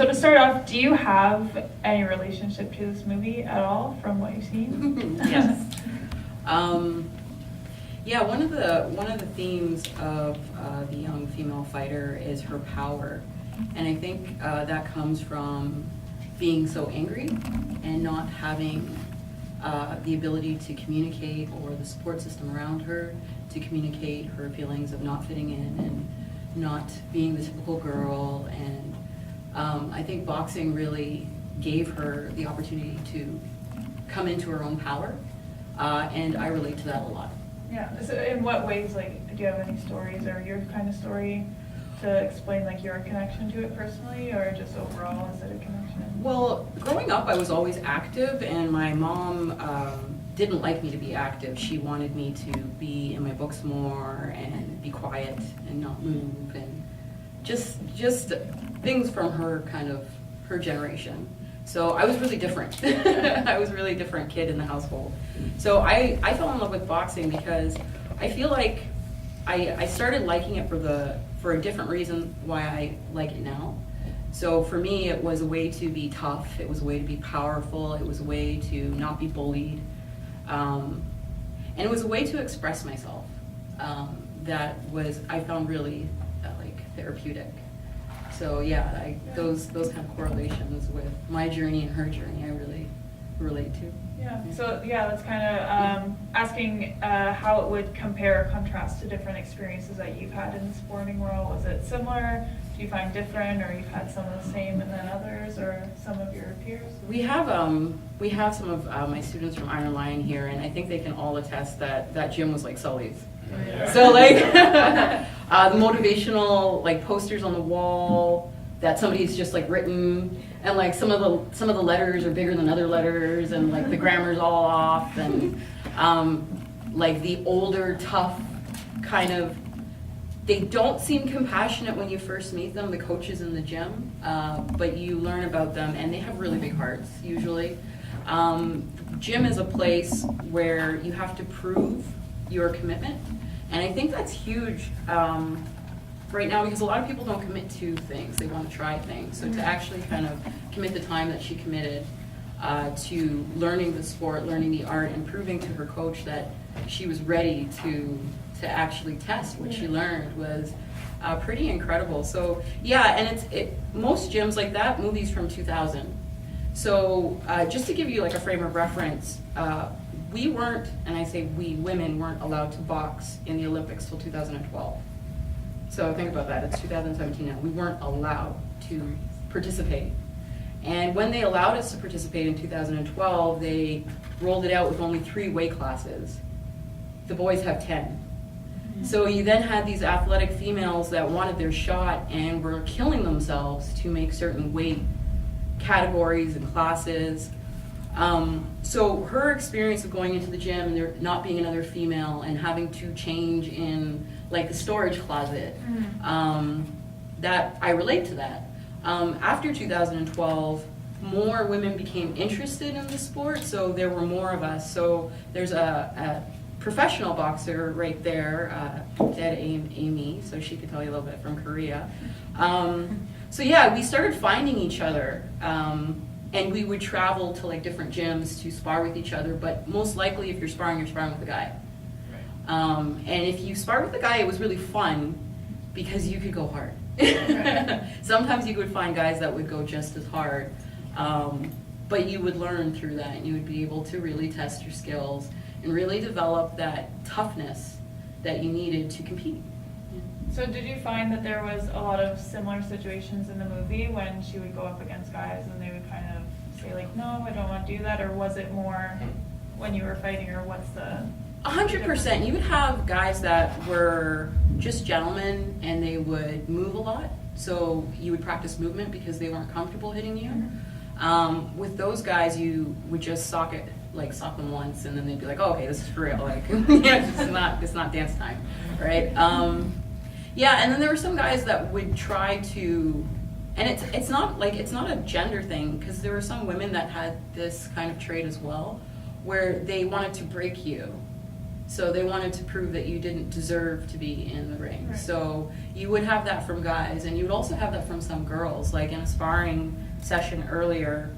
So to start off, do you have any relationship to this movie at all from what you've seen? Yes. Yeah, one of the themes of the young female fighter is her power, and I think that comes from being so angry and not having the ability to communicate, or the support system around her to communicate her feelings of not fitting in and not being the typical girl. And I think boxing really gave her the opportunity to come into her own power, and I relate to that a lot. Yeah. So in what ways, like, do you have any stories or your kind of story to explain like your connection to it personally, or just overall, is it a connection? Well, growing up, I was always active, and my mom didn't like me to be active. She wanted me to be in my books more and be quiet and not move, and just things from her her generation. So I was really different. I was a really different kid in the household. So I fell in love with boxing because I feel like I started liking it for a different reason why I like it now. So for me, it was a way to be tough. It was a way to be powerful. It was a way to not be bullied. And it was a way to express myself that I found really therapeutic. So yeah, those kind of correlations with my journey and her journey, I really relate to. Yeah. So yeah, that's kind of asking how it would compare or contrast to different experiences that you've had in the sporting world. Was it similar? Do you find different, or you've had some of the same and then others, or some of your peers? We have some of my students from Iron Lion here, and I think they can all attest that gym was like Sully's. Yeah. So the motivational posters on the wall that somebody's just written, and some of the letters are bigger than other letters, and the grammar's all off, and the older tough kind of, they don't seem compassionate when you first meet them, the coaches in the gym, but you learn about them, and they have really big hearts usually. Gym is a place where you have to prove your commitment, and I think that's huge right now, because a lot of people don't commit to things. They want to try things. So to actually kind of commit the time that she committed to learning the sport, learning the art, and proving to her coach that she was ready to actually test what she learned was pretty incredible. So yeah, and most gyms like that, movies from 2000. So just to give you a frame of reference, we weren't, and I say we, women weren't allowed to box in the Olympics till 2012. So think about that, it's 2017 now. We weren't allowed to participate. And when they allowed us to participate in 2012, they rolled it out with only 3 weight classes. The boys have 10. So you then had these athletic females that wanted their shot and were killing themselves to make certain weight categories and classes. So her experience of going into the gym and there not being another female and having to change in the storage closet, that I relate to that. After 2012, more women became interested in the sport, so there were more of us. So there's a professional boxer right there, Dead Amy, so she could tell you a little bit from Korea. So yeah, we started finding each other, and we would travel to different gyms to spar with each other, but most likely if you're sparring with a guy. And if you sparred with a guy, it was really fun because you could go hard. Sometimes you would find guys that would go just as hard, but you would learn through that, and you would be able to really test your skills and really develop that toughness that you needed to compete. So did you find that there was a lot of similar situations in the movie when she would go up against guys and they would kind of say no, I don't want to do that, or was it more when you were fighting, or what's the... 100%. You would have guys that were just gentlemen and they would move a lot. So you would practice movement because they weren't comfortable hitting you. Mm-hmm. With those guys, you would just sock them once, and then they'd be like, oh, okay, this is for real. It's not dance time, right? Yeah, and then there were some guys that would try to, and it's not a gender thing, because there were some women that had this kind of trait as well, where they wanted to break you. So they wanted to prove that you didn't deserve to be in the ring. Right. So you would have that from guys, and you would also have that from some girls. Like in a sparring session earlier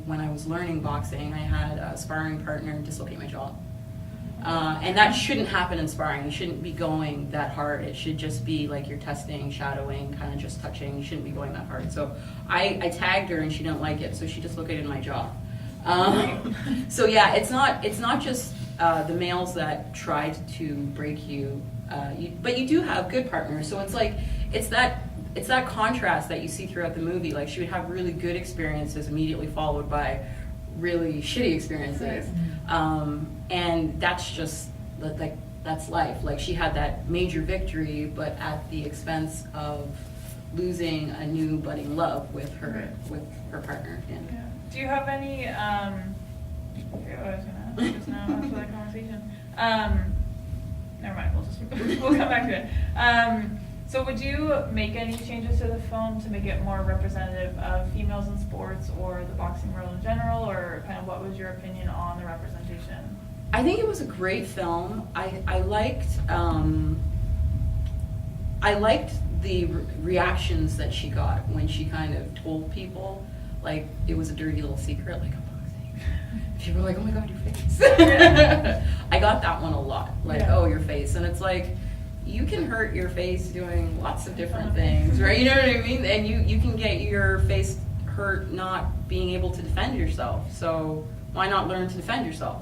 when I was learning boxing, I had a sparring partner dislocate my jaw. And that shouldn't happen in sparring. You shouldn't be going that hard. It should just be like you're testing, shadowing, kind of just touching. You shouldn't be going that hard. So I tagged her and she didn't like it, so she dislocated my jaw. So yeah, it's not just the males that tried to break you, but you do have good partners. So it's like it's that contrast that you see throughout the movie. Like she would have really good experiences immediately followed by really shitty experiences. And that's just like that's life. Like she had that major victory, but at the expense of losing a new budding love with her partner. Yeah. Do you have any? I forget what I was gonna ask just now after that conversation. Never mind. We'll come back to it. So would you make any changes to the film to make it more representative of females in sports or the boxing world in general, or kind of what was your opinion on the representation? I think it was a great film. I liked the reactions that she got when she kind of told people like it was a dirty little secret, like I'm boxing. People were like, "Oh my God, your face!" I got that one a lot, like, "Oh, your face," and it's like, you can hurt your face doing lots of different things, right? You know what I mean? And you can get your face hurt not being able to defend yourself. So why not learn to defend yourself?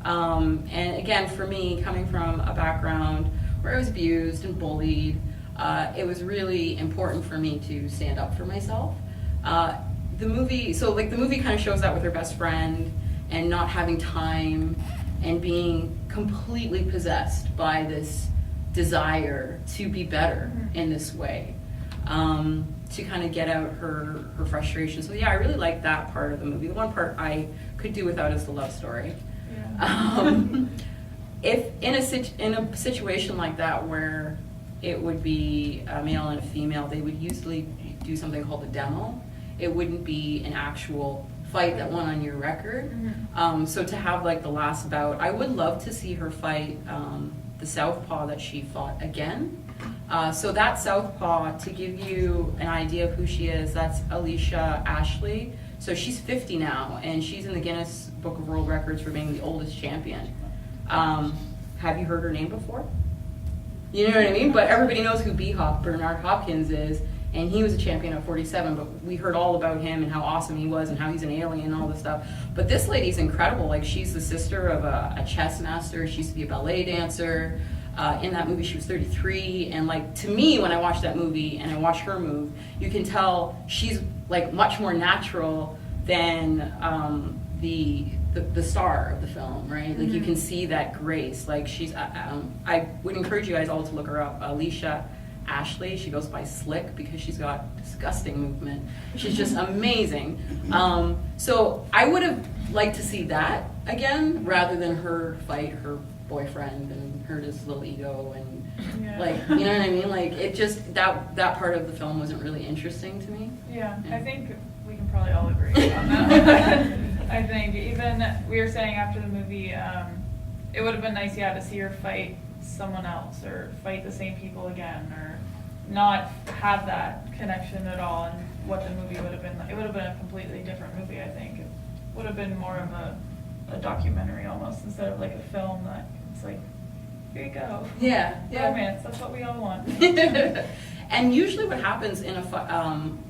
And again, for me, coming from a background where I was abused and bullied, it was really important for me to stand up for myself. The movie kind of shows that with her best friend and not having time and being completely possessed by this desire to be better in this way, to kind of get out her frustration. So yeah, I really like that part of the movie. The one part I could do without is the love story. If in a situation like that where it would be a male and a female, they would usually do something called a demo. It wouldn't be an actual fight that won on your record. So to have like the last bout, I would love to see her fight the southpaw that she fought again. So that southpaw, to give you an idea of who she is, that's Alicia Ashley. So she's 50 now, and she's in the Guinness Book of World Records for being the oldest champion. Have you heard her name before? You know what I mean? But everybody knows who B-Hop, Bernard Hopkins, is, and he was a champion at 47, but we heard all about him and how awesome he was and how he's an alien and all this stuff. But this lady's incredible. Like, she's the sister of a chess master. She used to be a ballet dancer. In that movie, she was 33, and like, to me, when I watched that movie and I watched her move, you can tell she's like much more natural than the star of the film, right? Like, you can see that grace. Like, she's I would encourage you guys all to look her up. Alicia Ashley. She goes by Slick because she's got disgusting movement. She's just amazing. So I would have liked to see that again rather than her fight her boyfriend and hurt his little ego and like, you know what I mean? Like, it just, that part of the film wasn't really interesting to me. Yeah, I think we can probably all agree on that. I think even we were saying after the movie, it would have been nice, to see her fight someone else or fight the same people again, or not have that connection at all. And what the movie would have been, it would have been a completely different movie. I think it would have been more of a documentary almost, instead of like a film that it's like, here you go. Yeah. Romance, that's what we all want. And usually what happens in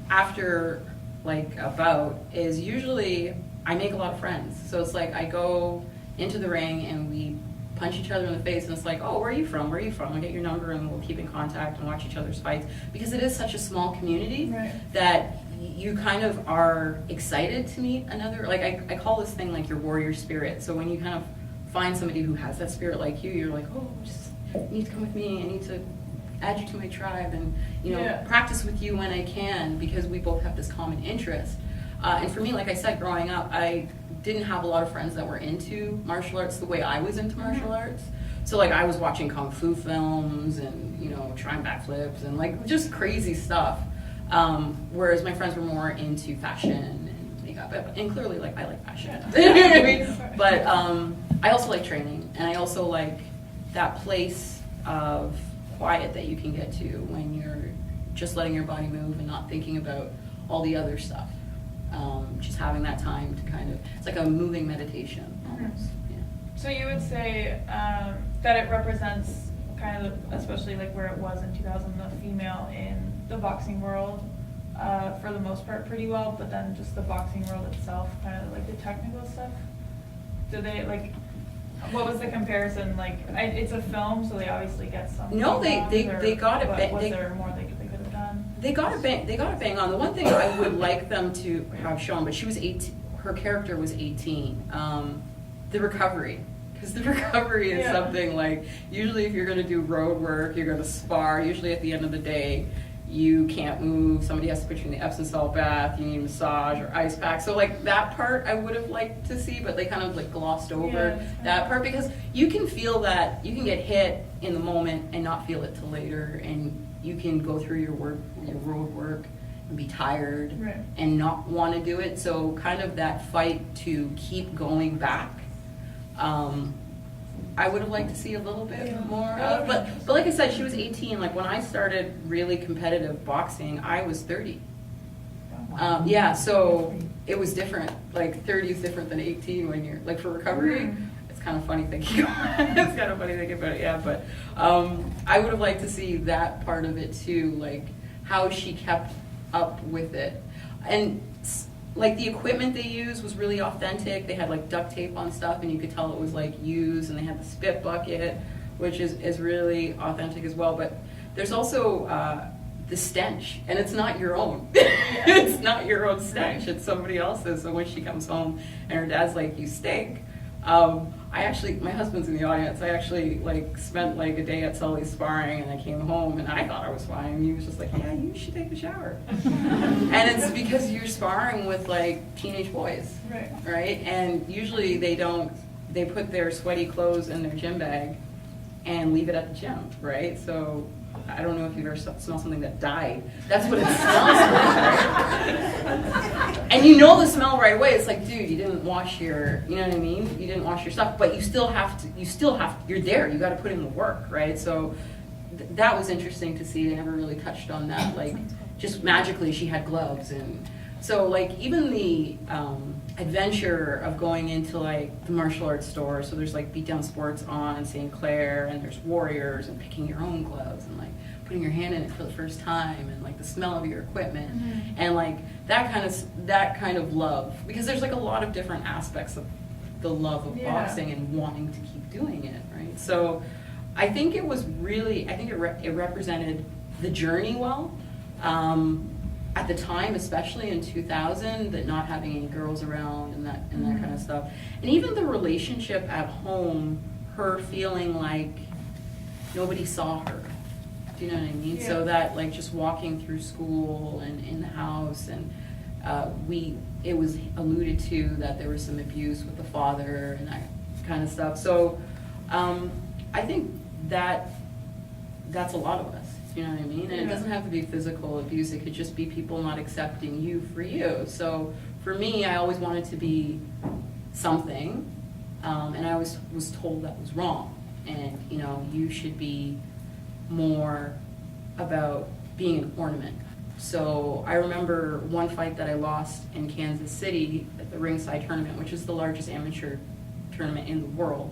after like a bout is usually I make a lot of friends. So it's like I go into the ring and we punch each other in the face, and it's like, oh, where are you from? Where are you from? I'll get your number and we'll keep in contact and watch each other's fights, because it is such a small community that you kind of are excited to meet another. Like, I call this thing like your warrior spirit. So when you kind of find somebody who has that spirit like you're like, oh, you need to come with me. I need to add you to my tribe and, practice with you when I can, because we both have this common interest. And for me, like I said, growing up, I didn't have a lot of friends that were into martial arts the way I was into martial arts. So like, I was watching kung fu films and, trying backflips and like just crazy stuff. Whereas my friends were more into fashion and makeup, and clearly, like, I like fashion. You know what I mean? But I also like training, and I also like that place of quiet that you can get to when you're just letting your body move and not thinking about all the other stuff. Just having that time to kind of, it's like a moving meditation almost. Yeah. So you would say that it represents kind of, especially like where it was in 2000, the female in the boxing world for the most part pretty well, but then just the boxing world itself, kind of like the technical stuff. Do they like? What was the comparison like? It's a film, so they obviously get some. No, they got it. Was there more they could have done? They got it bang on. The one thing I would like them to have shown, but she was 18. Her character was 18. The recovery, because the recovery is something like, usually if you're going to do road work, you're going to spar. Usually at the end of the day, you can't move. Somebody has to put you in the Epsom salt bath. You need a massage or ice pack. So like that part I would have liked to see, but they kind of like glossed over that part, because you can feel that you can get hit in the moment and not feel it till later, and you can go through your road work and be tired and not want to do it. So kind of that fight to keep going back. I would have liked to see a little bit more of, but like I said, she was 18. Like when I started really competitive boxing, I was 30. So it was different. Like 30 is different than 18 when you're like for recovery. It's kind of funny thinking. It's kind of funny thinking about it. Yeah, but I would have liked to see that part of it too, like how she kept up with it, and like the equipment they used was really authentic. They had like duct tape on stuff, and you could tell it was like used, and they had the spit bucket, which is really authentic as well. But there's also the stench, and it's not your own. It's not your own stench, it's somebody else's. So when she comes home and her dad's like, you stink, my husband's in the audience, I actually like spent like a day at Sully's sparring, and I came home and I thought I was fine, and he was just like, yeah, you should take a shower. And it's because you're sparring with like teenage boys, right? And usually they put their sweaty clothes in their gym bag and leave it at the gym, right? So I don't know if you've ever smelled something that died. That's what it smells like. And you know the smell right away. It's like, dude, you didn't wash your, you know what I mean? You didn't wash your stuff, but you still have to, you're there. You got to put in the work, right? So that was interesting to see. They never really touched on that. Like, just magically she had gloves. And so like even the adventure of going into like the martial arts store, so there's like beatdown sports on St. Clair, and there's warriors, and picking your own gloves and like putting your hand in it for the first time, and like the smell of your equipment, and like that kind of love, because there's like a lot of different aspects of the love of boxing and wanting to keep doing it, right? So I think it was really, it represented the journey well. At the time, especially in 2000, that not having any girls around and that kind of stuff, and even the relationship at home, her feeling like nobody saw her. Do you know what I mean? So that like just walking through school and in the house, and it was alluded to that there was some abuse with the father and that kind of stuff. So I think that's a lot of us. You know what I mean? And it doesn't have to be physical abuse. It could just be people not accepting you for you. So for me, I always wanted to be something, and I always was told that was wrong. And you know, you should be more about being an ornament. So I remember one fight that I lost in Kansas City at the Ringside Tournament, which is the largest amateur tournament in the world.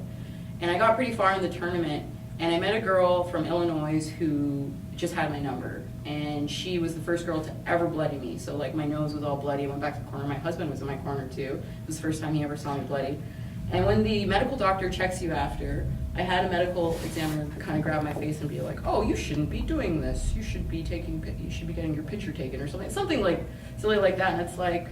And I got pretty far in the tournament, and I met a girl from Illinois who just had my number, and she was the first girl to ever bloody me. So like my nose was all bloody. I went back to the corner. My husband was in my corner too. It was the first time he ever saw me bloody. And when the medical doctor checks you after, I had a medical examiner kind of grab my face and be like, "Oh, you shouldn't be doing this. You should be getting your picture taken or something like silly like that." And it's like,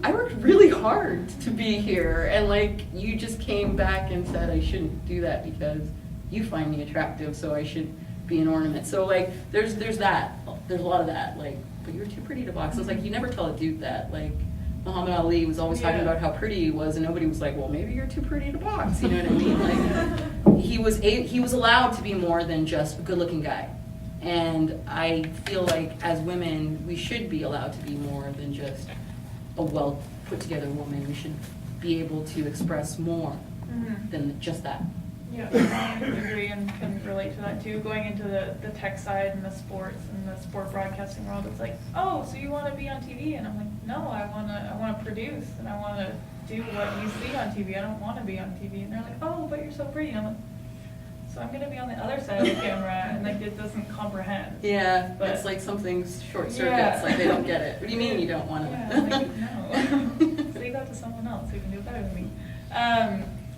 I worked really hard to be here, and like you just came back and said I shouldn't do that because you find me attractive, so I should be an ornament. So like there's that. There's a lot of that. Like, but you're too pretty to box. It's like you never tell a dude that. Like Muhammad Ali was always talking about how pretty he was, and nobody was like, well, maybe you're too pretty to box. You know what I mean? Like he was allowed to be more than just a good-looking guy. And I feel like as women, we should be allowed to be more than just a well put together woman. We should be able to express more than just that. Yeah, I agree and can relate to that too. Going into the tech side and the sports and the sport broadcasting world, it's like, oh, so you want to be on TV? And I'm like, no, I want to produce and I want to do what you see on TV. I don't want to be on TV. And they're like, oh, but you're so pretty. And I'm like, so I'm gonna be on the other side of the camera, and like it doesn't comprehend. Yeah, but it's like something short circuits. Like they don't get it. What do you mean you don't want to? Yeah, like, no. Say that to someone else who can do it better than me.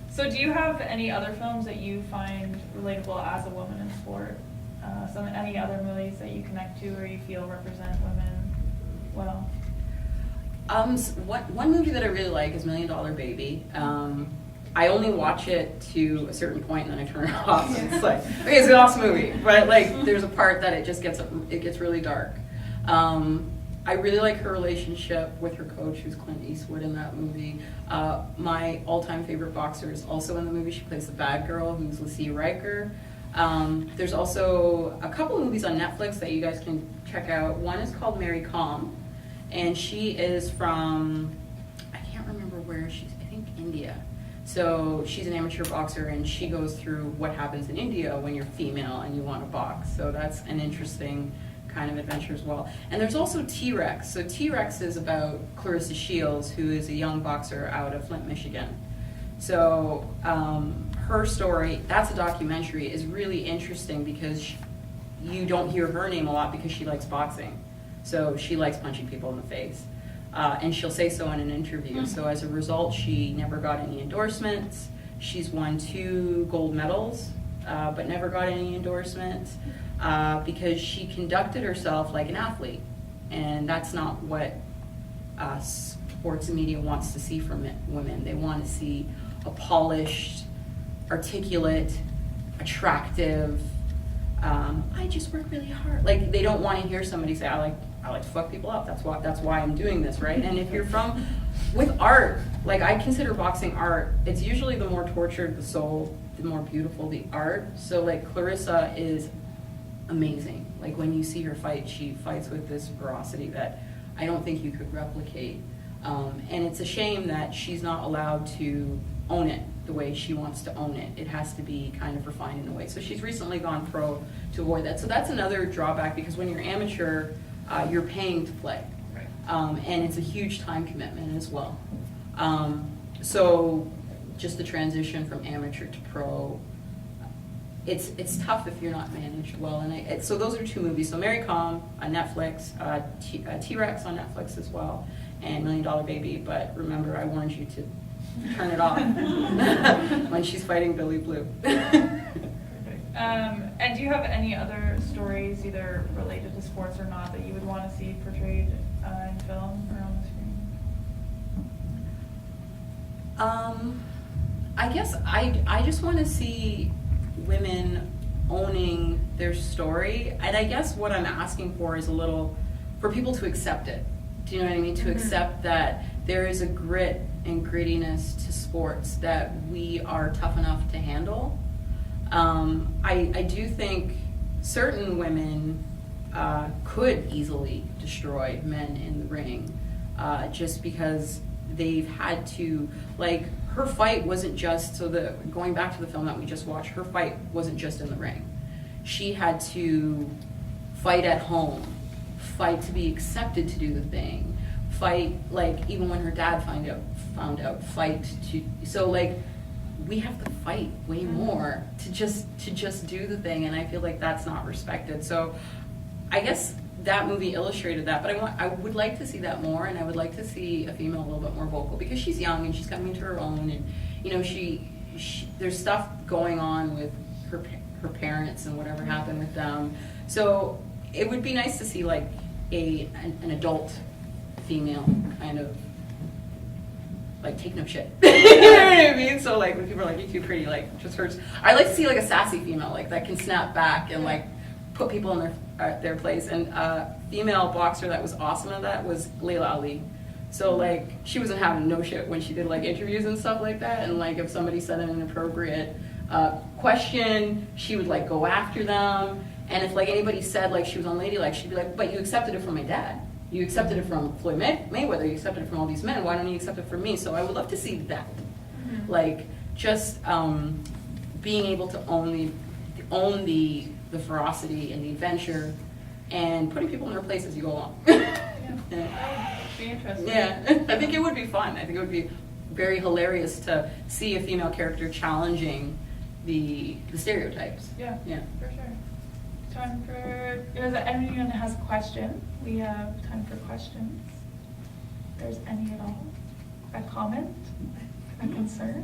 So do you have any other films that you find relatable as a woman in sport? Any other movies that you connect to or you feel represent women well? One movie that I really like is $1 Million Baby. I only watch it to a certain point and then I turn it off. Yeah. It's like, okay, it's an awesome movie, but like there's a part that it gets really dark. I really like her relationship with her coach, who's Clint Eastwood in that movie. My all-time favorite boxer is also in the movie. She plays the bad girl, who's Lucia Riker. There's also a couple movies on Netflix that you guys can check out. One is called Mary Kom, and she is from, I can't remember where she's, I think India. So she's an amateur boxer, and she goes through what happens in India when you're female and you want to box. So that's an interesting kind of adventure as well. And there's also T-Rex. So T-Rex is about Clarissa Shields, who is a young boxer out of Flint, Michigan. So her story, that's a documentary, is really interesting because you don't hear her name a lot because she likes boxing. So she likes punching people in the face. And she'll say so in an interview. So as a result, she never got any endorsements. She's won 2 gold medals, but never got any endorsements because she conducted herself like an athlete. And that's not what sports media wants to see from women. They want to see a polished, articulate, attractive, I just work really hard. Like, they don't want to hear somebody say, I like to fuck people up. That's why I'm doing this, right? And if you're with art, like I consider boxing art, it's usually the more tortured the soul, the more beautiful the art. So like Clarissa is amazing. Like when you see her fight, she fights with this ferocity that I don't think you could replicate. And it's a shame that she's not allowed to own it the way she wants to own it. It has to be kind of refined in a way. So she's recently gone pro to avoid that. So that's another drawback because when you're amateur, you're paying to play. Right. And it's a huge time commitment as well. So just the transition from amateur to pro, it's tough if you're not managed well. And so those are 2 movies. So Mary Kom on Netflix, T-Rex on Netflix as well, and $1 Million Baby. But remember, I warned you to turn it off when she's fighting Billy Blue. And do you have any other stories, either related to sports or not, that you would want to see portrayed in film or on the screen? I guess I just want to see women owning their story, and I guess what I'm asking for is for people to accept it. Do you know what I mean? To accept that there is a grit and grittiness to sports that we are tough enough to handle. I do think certain women could easily destroy men in the ring just because they've had to, like, her fight wasn't just, going back to the film that we just watched, her fight wasn't just in the ring. She had to fight at home, fight to be accepted to do the thing, fight, like, even when her dad found out, fight to, so like, we have to fight way more to just do the thing, and I feel like that's not respected. So I guess that movie illustrated that, but I would like to see that more, and I would like to see a female a little bit more vocal because she's young and she's coming to her own, and you know she there's stuff going on with her parents and whatever happened with them. So it would be nice to see like an adult female kind of like take no shit. You know what I mean? So like when people are like, you're too pretty, like just hurts. I like to see like a sassy female like that can snap back and like put people in their place. And female boxer that was awesome at that was Layla Ali. So like she wasn't having no shit when she did like interviews and stuff like that. And like if somebody said an inappropriate question, she would like go after them. And if like anybody said like she was unladylike, she'd be like, but you accepted it from my dad. You accepted it from Floyd Mayweather. You accepted it from all these men. Why don't you accept it from me? So I would love to see that. Like just being able to own the ferocity and the adventure, and putting people in their place as you go along. Yeah. Be interesting. Yeah, I think it would be fun. I think it would be very hilarious to see a female character challenging the stereotypes. Yeah, Yeah. for sure. Time for, if anyone has a question, we have time for questions. If there's any at all. A comment? A concern?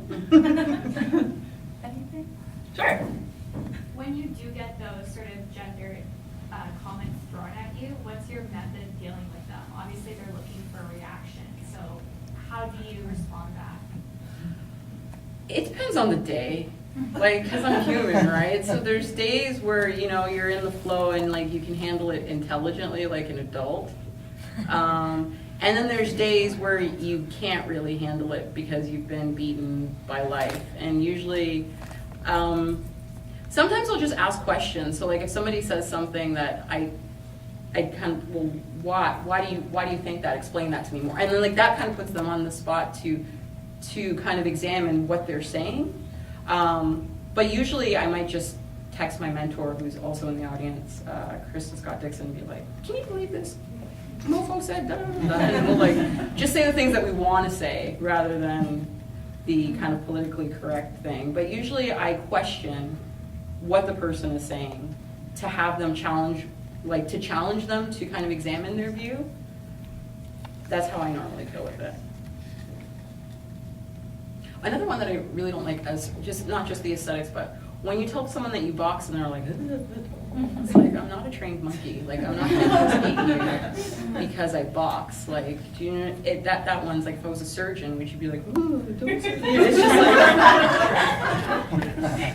Anything? Sure. When you do get those sort of gendered comments thrown at you, what's your method of dealing with them? Obviously, they're looking for a reaction, so how do you respond back? It depends on the day, like, because I'm human, right? So there's days where, you know, you're in the flow and, like, you can handle it intelligently like an adult. And then there's days where you can't really handle it because you've been beaten by life. And usually, sometimes I'll just ask questions. So, like, if somebody says something that I kind of, well, why do you think that? Explain that to me more. And then, like, that kind of puts them on the spot to kind of examine what they're saying. But usually I might just text my mentor, who's also in the audience, Kristen Scott Dixon, and be like, can you believe this? Mofo said da, da, da, da. And we'll, like, just say the things that we want to say rather than the kind of politically correct thing. But usually I question what the person is saying to have them challenge them to kind of examine their view. That's how I normally deal with it. Another one that I really don't like as not just the aesthetics, but when you tell someone that you box and they're like, it's like, I'm not a trained monkey. Like, I'm not going to speak you because I box. Like, do you know, that one's like, if I was a surgeon, would you be like, ooh, don't say that. It's just like,